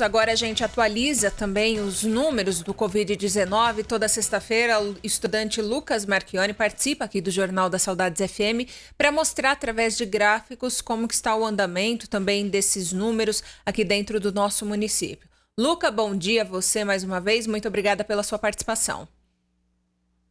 Agora a gente atualiza também os números do Covid-19. Toda sexta-feira, o estudante Lucas Marchione participa aqui do Jornal da Saudades FM para mostrar através de gráficos como que está o andamento também desses números aqui dentro do nosso município. Luca, bom dia a você mais uma vez. Muito obrigada pela sua participação.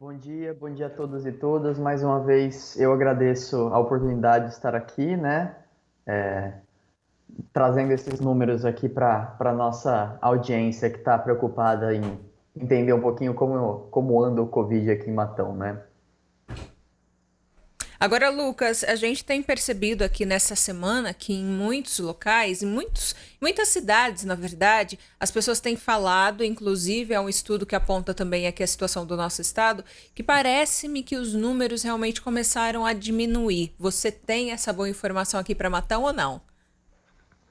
Bom dia a todos e todas. Mais uma vez eu agradeço a oportunidade de estar aqui, né? Trazendo esses números aqui para a nossa audiência que está preocupada em entender um pouquinho como anda o Covid aqui em Matão, né? Agora, Lucas, a gente tem percebido aqui nessa semana que em muitos locais, muitas cidades, na verdade, as pessoas têm falado, inclusive é um estudo que aponta também aqui a situação do nosso estado, que parece-me que os números realmente começaram a diminuir. Você tem essa boa informação aqui para Matão ou não?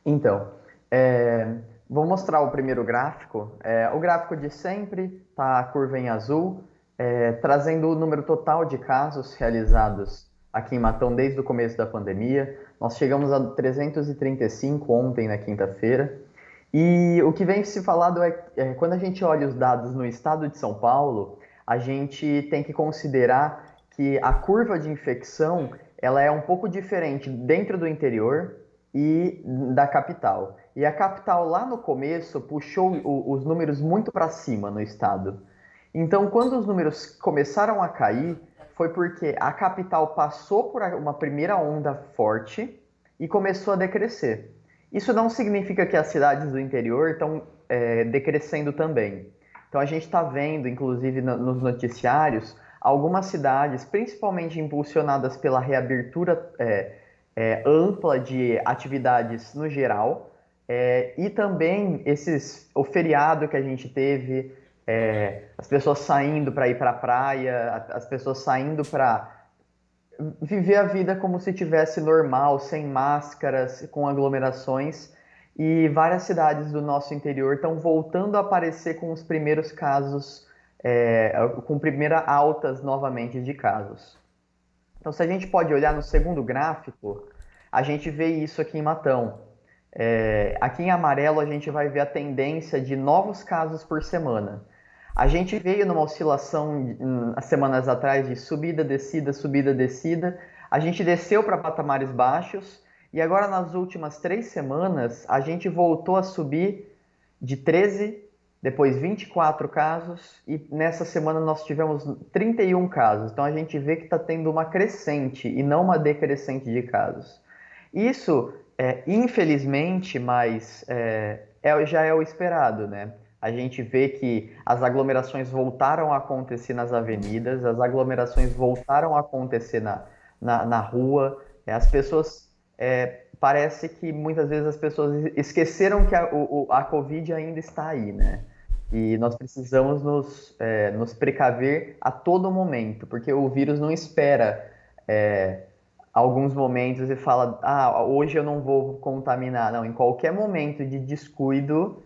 Então, é, vou mostrar o primeiro gráfico. O gráfico de sempre, tá a curva em azul, trazendo o número total de casos realizados aqui em Matão desde o começo da pandemia. Nós chegamos a 335 ontem, na quinta-feira. E o que vem se falado quando a gente olha os dados no estado de São Paulo, a gente tem que considerar que a curva de infecção ela é um pouco diferente dentro do interior e da capital. E a capital lá no começo puxou os números muito para cima no estado. Então, quando os números começaram a cair, foi porque a capital passou por uma primeira onda forte e começou a decrescer. Isso não significa que as cidades do interior estão decrescendo também. Então, a gente está vendo, inclusive nos noticiários, algumas cidades, principalmente impulsionadas pela reabertura ampla de atividades no geral, e também o feriado que a gente teve, as pessoas saindo para ir para a praia, as pessoas saindo para viver a vida como se tivesse normal, sem máscaras, com aglomerações. E várias cidades do nosso interior estão voltando a aparecer com os primeiros casos, com primeiras altas novamente de casos. Então, se a gente pode olhar no segundo gráfico, a gente vê isso aqui em Matão. Aqui em amarelo, a gente vai ver a tendência de novos casos por semana. A gente veio numa oscilação há semanas atrás de subida, descida, subida, descida. A gente desceu para patamares baixos e agora nas últimas 3 semanas a gente voltou a subir de 13, depois 24 casos e nessa semana nós tivemos 31 casos. Então a gente vê que está tendo uma crescente e não uma decrescente de casos. Isso, infelizmente, mas já é o esperado, né? A gente vê que as aglomerações voltaram a acontecer nas avenidas, as aglomerações voltaram a acontecer na rua. As pessoas, parece que muitas vezes as pessoas esqueceram que a Covid ainda está aí, né? E nós precisamos nos precaver a todo momento, porque o vírus não espera é, alguns momentos e fala, hoje eu não vou contaminar. Não, em qualquer momento de descuido,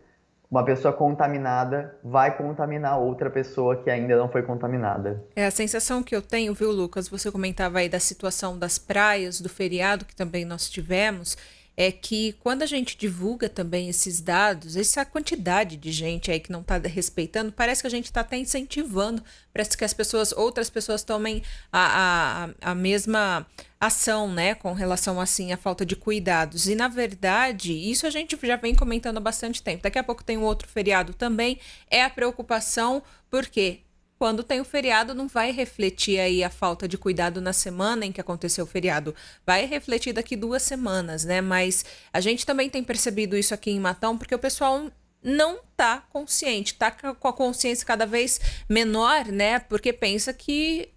uma pessoa contaminada vai contaminar outra pessoa que ainda não foi contaminada. É a sensação que eu tenho, viu, Lucas? Você comentava aí da situação das praias, do feriado que também nós tivemos, é que quando a gente divulga também esses dados, essa quantidade de gente aí que não está respeitando, parece que a gente está até incentivando para que as pessoas, outras pessoas tomem a mesma ação, né, com relação assim à falta de cuidados. E na verdade, isso a gente já vem comentando há bastante tempo. Daqui a pouco tem um outro feriado também, é a preocupação, porque quando tem o feriado, não vai refletir aí a falta de cuidado na semana em que aconteceu o feriado. Vai refletir daqui 2 semanas, né? Mas a gente também tem percebido isso aqui em Matão, porque o pessoal não tá consciente, tá com a consciência cada vez menor, né? Porque pensa que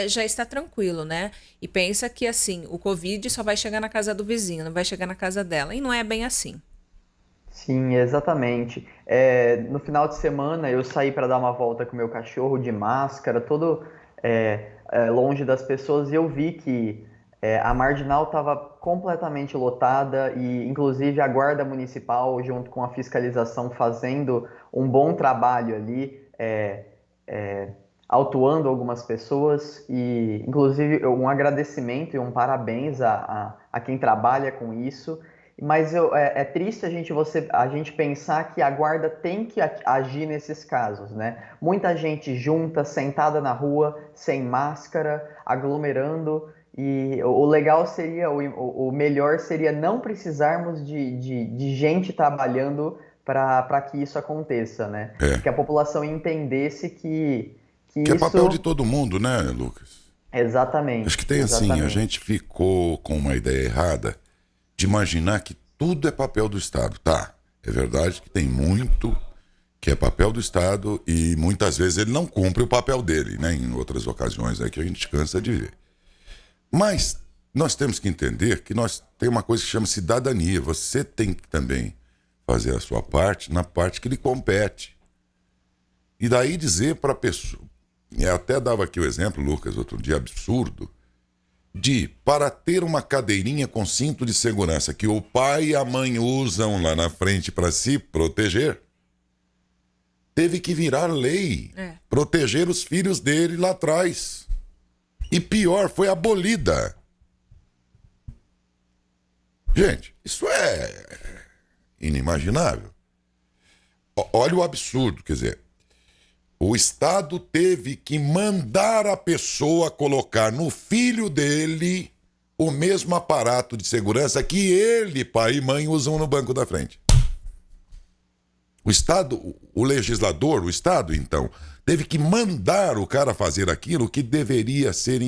já está tranquilo, né? E pensa que, assim, o Covid só vai chegar na casa do vizinho, não vai chegar na casa dela. E não é bem assim. Sim, exatamente. No final de semana eu saí para dar uma volta com o meu cachorro de máscara, todo longe das pessoas, e eu vi que a Marginal estava completamente lotada e, inclusive, a Guarda Municipal, junto com a fiscalização, fazendo um bom trabalho ali, autuando algumas pessoas e, inclusive, um agradecimento e um parabéns a quem trabalha com isso. Mas é triste a gente pensar que a guarda tem que agir nesses casos, né? Muita gente junta, sentada na rua, sem máscara, aglomerando. E o legal seria, o melhor seria não precisarmos de gente trabalhando para que isso aconteça, né? É. Que a população entendesse que Que é papel de isso. todo mundo, né, Lucas? Acho que Exatamente, tem assim, a exatamente. gente ficou com uma ideia errada de imaginar que tudo é papel do Estado. Tá, é verdade que tem muito que é papel do Estado e muitas vezes ele não cumpre o papel dele, né? Em outras ocasiões é que a gente cansa de ver. Mas nós temos que entender que nós tem uma coisa que chama cidadania. Você tem que também fazer a sua parte na parte que lhe compete. E daí dizer para a pessoa, eu até dava aqui o exemplo, Lucas, outro dia, absurdo, de para ter uma cadeirinha com cinto de segurança que o pai e a mãe usam lá na frente para se proteger, teve que virar lei, proteger os filhos dele lá atrás. E pior, foi abolida. Gente, isso é inimaginável. Olha o absurdo, quer dizer, o Estado teve que mandar a pessoa colocar no filho dele o mesmo aparato de segurança que ele, pai e mãe, usam no banco da frente. O Estado, o legislador, o Estado, então, teve que mandar o cara fazer aquilo que deveria ser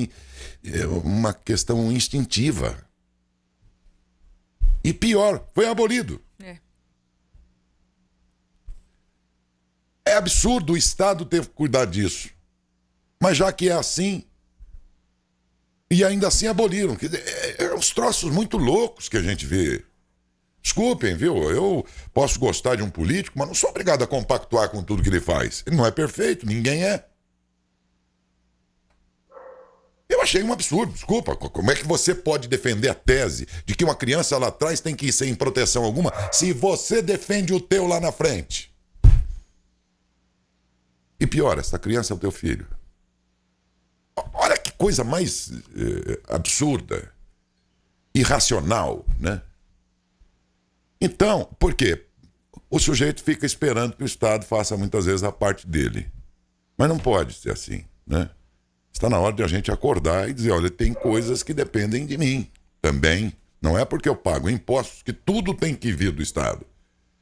uma questão instintiva. E pior, foi abolido. É absurdo o Estado ter que cuidar disso. Mas já que é assim, e ainda assim aboliram. Uns troços muito loucos que a gente vê. Desculpem, viu? Eu posso gostar de um político, mas não sou obrigado a compactuar com tudo que ele faz. Ele não é perfeito, ninguém é. Eu achei um absurdo, desculpa. Como é que você pode defender a tese de que uma criança lá atrás tem que ir sem proteção alguma se você defende o teu lá na frente? E pior, essa criança é o teu filho. Olha que coisa mais absurda, irracional, né? Então, por quê? O sujeito fica esperando que o Estado faça muitas vezes a parte dele. Mas não pode ser assim, né? Está na hora de a gente acordar e dizer, olha, tem coisas que dependem de mim também. Não é porque eu pago impostos que tudo tem que vir do Estado.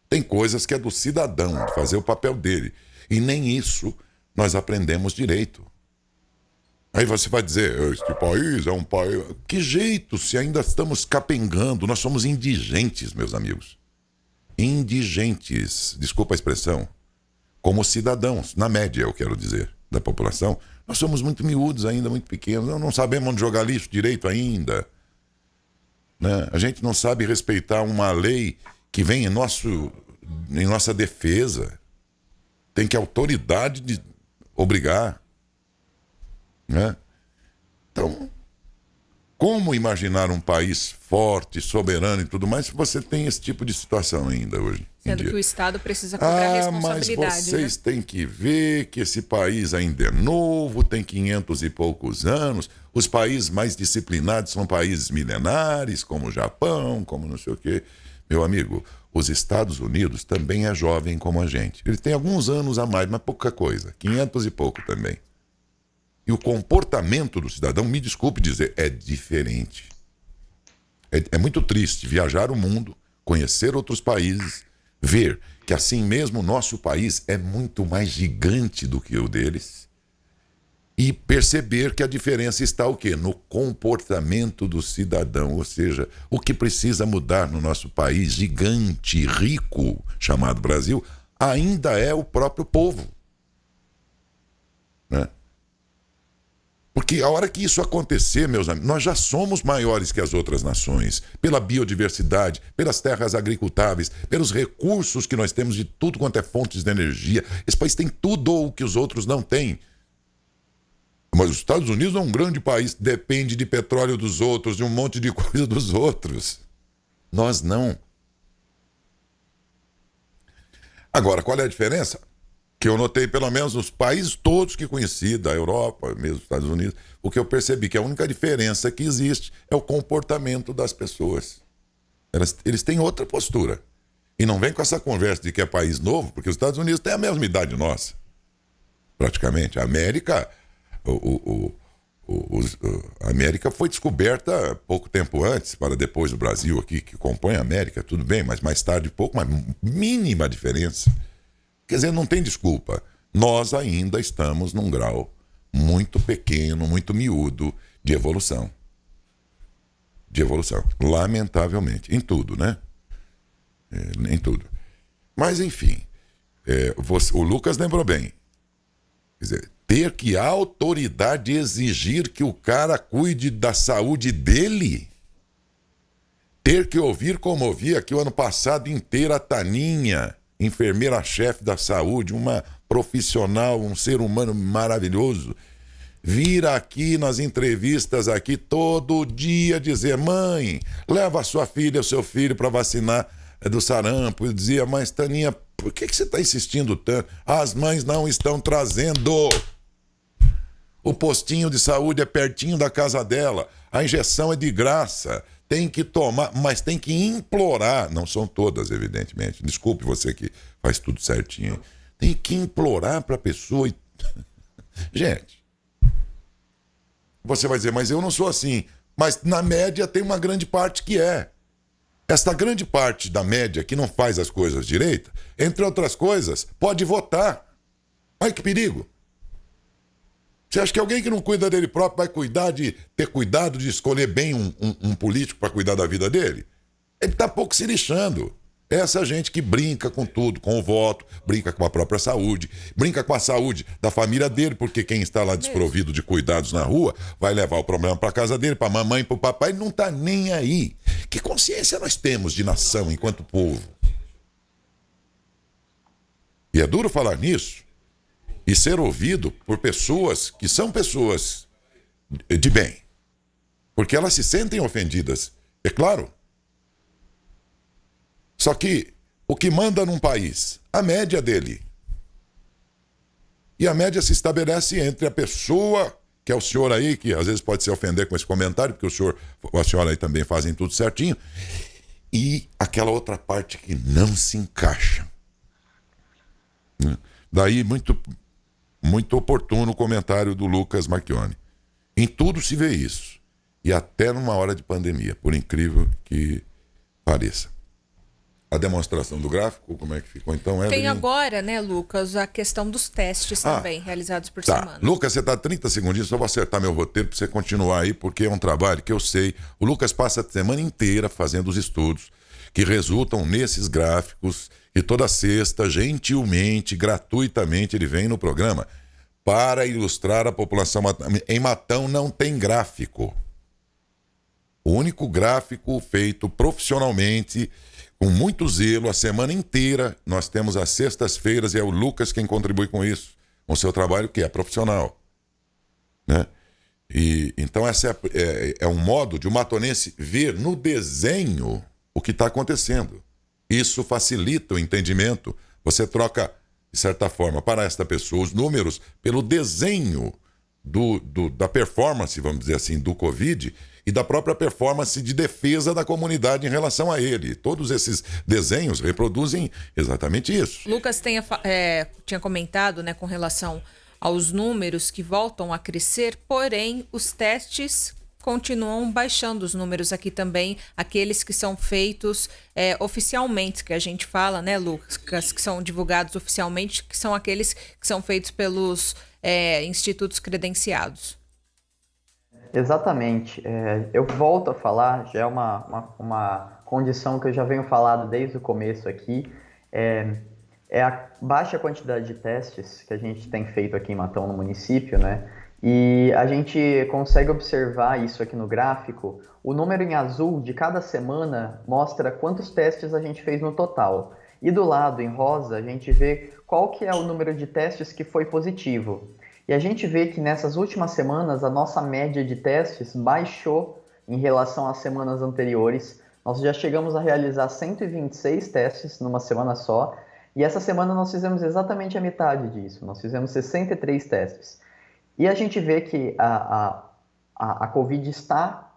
Tem coisas que é do cidadão, de fazer o papel dele. E nem isso nós aprendemos direito. Aí você vai dizer, este país é um país... Que jeito, se ainda estamos capengando, nós somos indigentes, meus amigos. Indigentes, desculpa a expressão. Como cidadãos, na média, eu quero dizer, da população, nós somos muito miúdos ainda, muito pequenos, não sabemos onde jogar lixo direito ainda. Né? A gente não sabe respeitar uma lei que vem em nossa defesa. Tem que a autoridade de obrigar. Né? Então, como imaginar um país forte, soberano e tudo mais, se você tem esse tipo de situação ainda hoje em Sendo dia? que o Estado precisa cobrar responsabilidade, mas vocês né? têm que ver que esse país ainda é novo, tem 500 e poucos anos, os países mais disciplinados são países milenares, como o Japão, como não sei o quê. Meu amigo, os Estados Unidos também é jovem como a gente. Ele tem alguns anos a mais, mas pouca coisa. 500 e pouco também. E o comportamento do cidadão, me desculpe dizer, é diferente. É muito triste viajar o mundo, conhecer outros países, ver que assim mesmo o nosso país é muito mais gigante do que o deles e perceber que a diferença está o quê? No comportamento do cidadão, ou seja, o que precisa mudar no nosso país gigante, rico, chamado Brasil, ainda é o próprio povo. Né? Porque a hora que isso acontecer, meus amigos, nós já somos maiores que as outras nações, pela biodiversidade, pelas terras agricultáveis, pelos recursos que nós temos de tudo quanto é fontes de energia. Esse país tem tudo o que os outros não têm. Mas os Estados Unidos é um grande país, depende de petróleo dos outros, de um monte de coisa dos outros. Nós não. Agora, qual é a diferença? Que eu notei, pelo menos nos países todos que conheci, da Europa, mesmo dos Estados Unidos, o que eu percebi que a única diferença que existe é o comportamento das pessoas. Eles têm outra postura. E não vem com essa conversa de que é país novo, porque os Estados Unidos têm a mesma idade nossa, praticamente. A América, a América foi descoberta pouco tempo antes, para depois do Brasil aqui, que compõe a América, tudo bem, mas mais tarde pouco, uma mínima diferença. Quer dizer, não tem desculpa. Nós ainda estamos num grau muito pequeno, muito miúdo de evolução. De evolução, lamentavelmente, em tudo, né? Em tudo. Mas, enfim, o Lucas lembrou bem. Quer dizer, ter que a autoridade exigir que o cara cuide da saúde dele? Ter que ouvir como ouvi aqui o ano passado inteiro a Taninha, enfermeira-chefe da saúde, uma profissional, um ser humano maravilhoso, vir aqui nas entrevistas aqui todo dia dizer: mãe, leva a sua filha, o seu filho para vacinar do sarampo. Eu dizia: mas Taninha, por que você está insistindo tanto? As mães não estão trazendo. O postinho de saúde é pertinho da casa dela, a injeção é de graça, tem que tomar, mas tem que implorar. Não são todas, evidentemente, desculpe você que faz tudo certinho, tem que implorar para a pessoa. Gente, você vai dizer: mas eu não sou assim. Mas na média tem uma grande parte que é. Esta grande parte da média que não faz as coisas direito, entre outras coisas, pode votar. Olha que perigo. Você acha que alguém que não cuida dele próprio vai ter cuidado de escolher bem um político para cuidar da vida dele? Ele está pouco se lixando. Essa gente que brinca com tudo, com o voto, brinca com a própria saúde, brinca com a saúde da família dele, porque quem está lá desprovido de cuidados na rua vai levar o problema para casa dele, para a mamãe, para o papai, ele não está nem aí. Que consciência nós temos de nação enquanto povo? E é duro falar nisso e ser ouvido por pessoas que são pessoas de bem, porque elas se sentem ofendidas, é claro. Só que o que manda num país, a média dele. E a média se estabelece entre a pessoa, que é o senhor aí, que às vezes pode se ofender com esse comentário, porque o senhor, a senhora aí também fazem tudo certinho, e aquela outra parte que não se encaixa. Daí, muito oportuno o comentário do Lucas Marchione. Em tudo se vê isso. E até numa hora de pandemia, por incrível que pareça. A demonstração do gráfico, como é que ficou então? Tem agora, né, Lucas, a questão dos testes também, realizados por semana. Lucas, você está 30 segundinhos, só vou acertar meu roteiro para você continuar aí, porque é um trabalho que eu sei. O Lucas passa a semana inteira fazendo os estudos que resultam nesses gráficos, e toda sexta, gentilmente, gratuitamente, ele vem no programa para ilustrar a população. Em Matão não tem gráfico. O único gráfico feito profissionalmente, com muito zelo, a semana inteira, nós temos as sextas-feiras, e é o Lucas quem contribui com isso, com o seu trabalho que é profissional, né? E então essa é um modo de o matonense ver no desenho o que está acontecendo. Isso facilita o entendimento. Você troca, de certa forma, para esta pessoa os números pelo desenho da performance, vamos dizer assim, do Covid, e da própria performance de defesa da comunidade em relação a ele. Todos esses desenhos reproduzem exatamente isso. Lucas tinha comentado, né, com relação aos números que voltam a crescer, porém os testes continuam baixando os números aqui também, aqueles que são feitos oficialmente, que a gente fala, né, Lucas, que são divulgados oficialmente, que são aqueles que são feitos pelos institutos credenciados. Exatamente. Eu volto a falar, já é uma condição que eu já venho falando desde o começo aqui, é a baixa quantidade de testes que a gente tem feito aqui em Matão, no município, né? E a gente consegue observar isso aqui no gráfico. O número em azul de cada semana mostra quantos testes a gente fez no total. E do lado, em rosa, a gente vê qual que é o número de testes que foi positivo. E a gente vê que nessas últimas semanas a nossa média de testes baixou em relação às semanas anteriores. Nós já chegamos a realizar 126 testes numa semana só. E essa semana nós fizemos exatamente a metade disso. Nós fizemos 63 testes. E a gente vê que a Covid está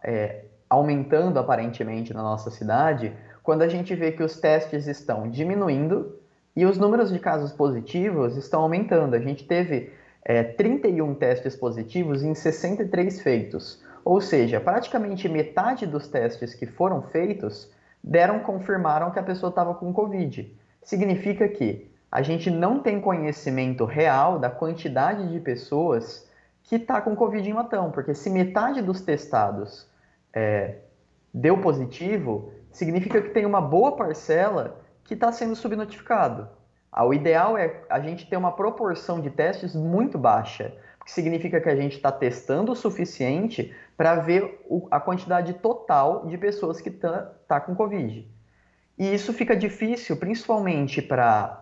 aumentando aparentemente na nossa cidade, quando a gente vê que os testes estão diminuindo e os números de casos positivos estão aumentando. A gente teve 31 testes positivos em 63 feitos. Ou seja, praticamente metade dos testes que foram feitos confirmaram que a pessoa estava com Covid. Significa que a gente não tem conhecimento real da quantidade de pessoas que está com Covid em latão, porque se metade dos testados deu positivo, significa que tem uma boa parcela que está sendo subnotificado. O ideal é a gente ter uma proporção de testes muito baixa, que significa que a gente está testando o suficiente para ver a quantidade total de pessoas que tá com Covid. E isso fica difícil, principalmente para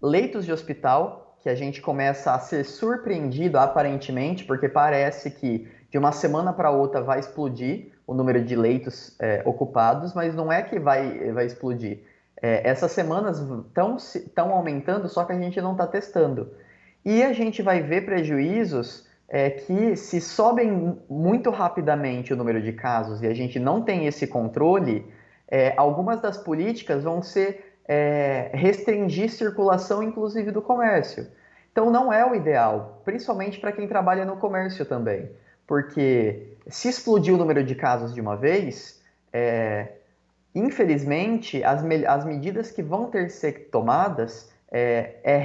leitos de hospital, que a gente começa a ser surpreendido aparentemente, porque parece que de uma semana para outra vai explodir o número de leitos ocupados, mas não é que vai explodir. Essas semanas estão aumentando, só que a gente não está testando. E a gente vai ver prejuízos que, se sobem muito rapidamente o número de casos e a gente não tem esse controle, algumas das políticas vão ser restringir circulação, inclusive do comércio. Então não é o ideal, principalmente para quem trabalha no comércio também, porque se explodir o número de casos de uma vez, infelizmente as medidas que vão ter que ser tomadas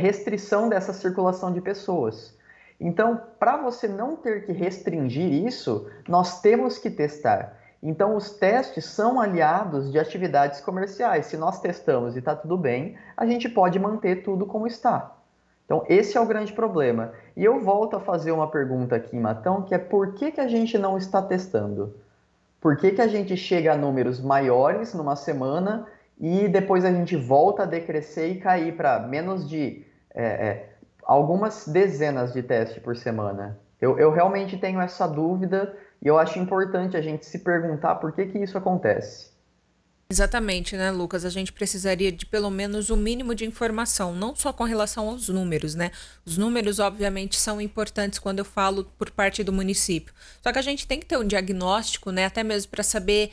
restrição dessa circulação de pessoas. Então, para você não ter que restringir isso, nós temos que testar. Então, os testes são aliados de atividades comerciais. Se nós testamos e está tudo bem, a gente pode manter tudo como está. Então, esse é o grande problema. E eu volto a fazer uma pergunta aqui, Matão, que é por que a gente não está testando? Por que a gente chega a números maiores numa semana e depois a gente volta a decrescer e cair para menos de algumas dezenas de testes por semana? Eu realmente tenho essa dúvida e eu acho importante a gente se perguntar por que isso acontece. Exatamente, né, Lucas? A gente precisaria de pelo menos o mínimo de informação, não só com relação aos números, né? Os números, obviamente, são importantes quando eu falo por parte do município. Só que a gente tem que ter um diagnóstico, né? Até mesmo para saber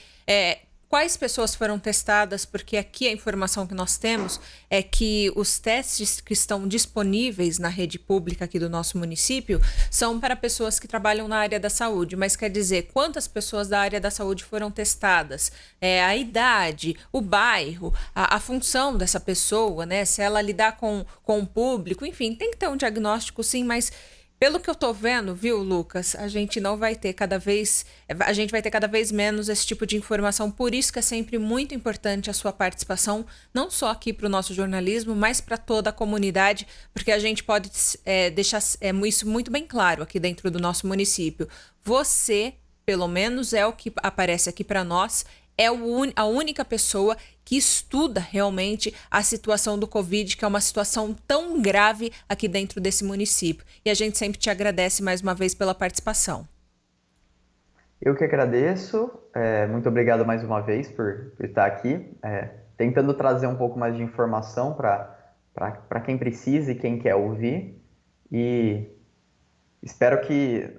quais pessoas foram testadas, porque aqui a informação que nós temos é que os testes que estão disponíveis na rede pública aqui do nosso município são para pessoas que trabalham na área da saúde, mas quer dizer, quantas pessoas da área da saúde foram testadas, a idade, o bairro, a função dessa pessoa, né? Se ela lidar com o público, enfim, tem que ter um diagnóstico sim, mas pelo que eu tô vendo, viu, Lucas, a gente vai ter cada vez menos esse tipo de informação, por isso que é sempre muito importante a sua participação, não só aqui para o nosso jornalismo, mas para toda a comunidade, porque a gente pode deixar isso muito bem claro aqui dentro do nosso município. Você, pelo menos é o que aparece aqui para nós, é a única pessoa que estuda realmente a situação do Covid, que é uma situação tão grave aqui dentro desse município. E a gente sempre te agradece mais uma vez pela participação. Eu que agradeço. Muito obrigado mais uma vez por estar aqui, tentando trazer um pouco mais de informação para quem precisa e quem quer ouvir. E espero que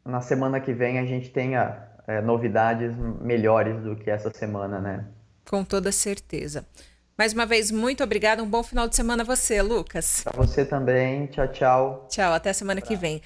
na semana que vem a gente tenha novidades melhores do que essa semana, né? Com toda certeza. Mais uma vez, muito obrigada. Um bom final de semana a você, Lucas. Para você também. Tchau, tchau. Tchau, até a semana que vem.